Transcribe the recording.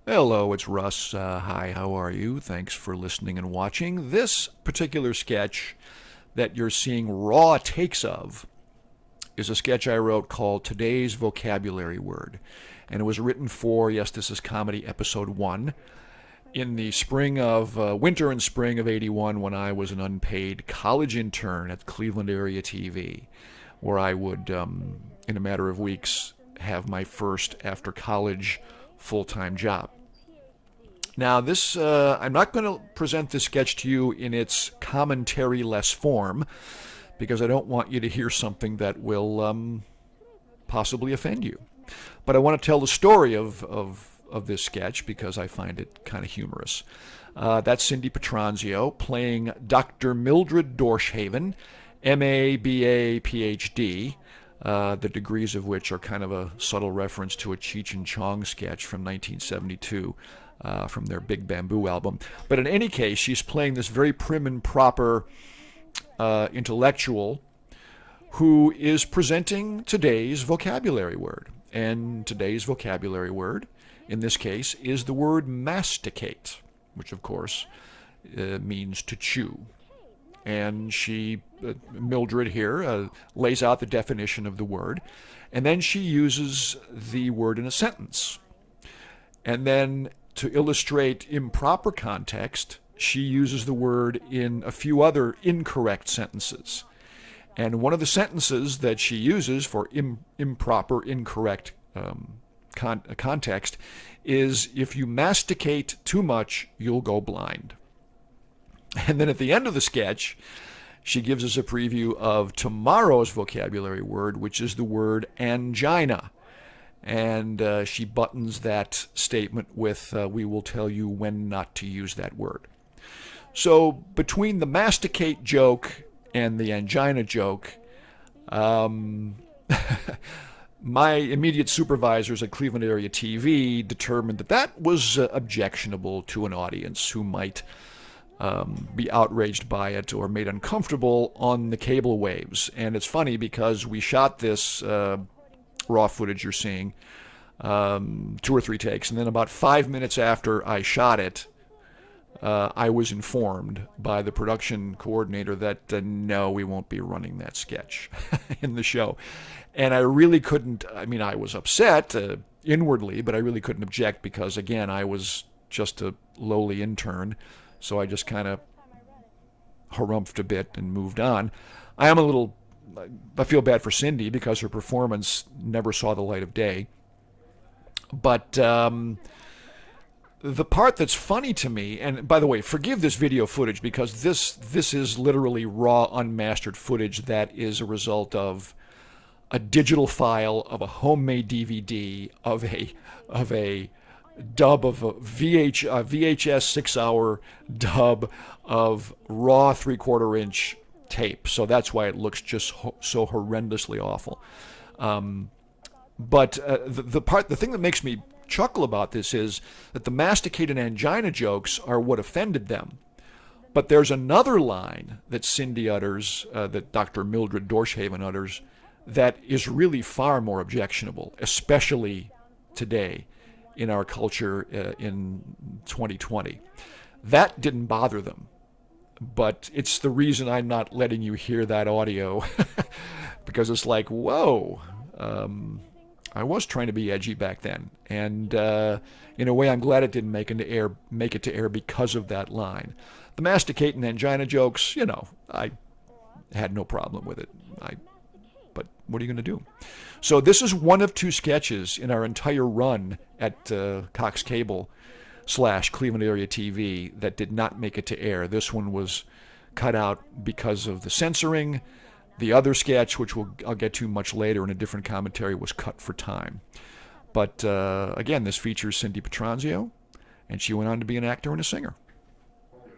Hello, it's Russ. Hi, how are you? Thanks for listening and watching. This particular sketch that you're seeing raw takes of is a sketch I wrote called Today's Vocabulary Word. And it was written for, yes, this is comedy episode 1, in the winter and spring of '81 when I was an unpaid college intern at Cleveland area TV, where I would, in a matter of weeks, have my first after college full-time job. Now, I'm not going to present this sketch to you in its commentary-less form because I don't want you to hear something that will possibly offend you. But I want to tell the story of this sketch because I find it kind of humorous. That's Cindy Petronzio playing Dr. Mildred Dorshaven, M.A., B.A., Ph.D., the degrees of which are kind of a subtle reference to a Cheech and Chong sketch from 1972 from their Big Bamboo album. But in any case, she's playing this very prim and proper intellectual who is presenting today's vocabulary word. And today's vocabulary word, in this case, is the word masticate, which of course means to chew. And Mildred here, lays out the definition of the word, and then she uses the word in a sentence. And then to illustrate improper context, she uses the word in a few other incorrect sentences. And one of the sentences that she uses for improper, incorrect context is, if you masticate too much, you'll go blind. And then at the end of the sketch, she gives us a preview of tomorrow's vocabulary word, which is the word angina. And she buttons that statement with, we will tell you when not to use that word. So between the masticate joke and the angina joke, my immediate supervisors at Cleveland area TV determined that that was objectionable to an audience who might be outraged by it or made uncomfortable on the cable waves. And it's funny because we shot this raw footage you're seeing, 2 or 3 takes, and then about 5 minutes after I shot it, I was informed by the production coordinator that no, we won't be running that sketch in the show. And I really couldn't, I was upset inwardly, but I really couldn't object because, again, I was just a lowly intern. So I just kind of harumphed a bit and moved on. I feel bad for Cindy because her performance never saw the light of day. But the part that's funny to me, and by the way, forgive this video footage because this is literally raw, unmastered footage that is a result of a digital file of a homemade DVD of a dub of a VHS 6-hour dub of raw 3/4 inch tape. So that's why it looks just so horrendously awful. But the thing that makes me chuckle about this is that the masticated angina jokes are what offended them. But there's another line that Cindy utters, that Dr. Mildred Dorshaven utters, that is really far more objectionable, especially today in our culture in 2020. That didn't bother them, but it's the reason I'm not letting you hear that audio because it's like, whoa, I was trying to be edgy back then, and in a way I'm glad it didn't make it to air because of that line. The masticate and angina jokes, I had no problem with it. But what are you going to do? So this is one of 2 sketches in our entire run at Cox Cable / Cleveland area TV that did not make it to air. This one was cut out because of the censoring. The other sketch, which I'll get to much later in a different commentary, was cut for time. But again, this features Cindy Petronzio, and she went on to be an actor and a singer.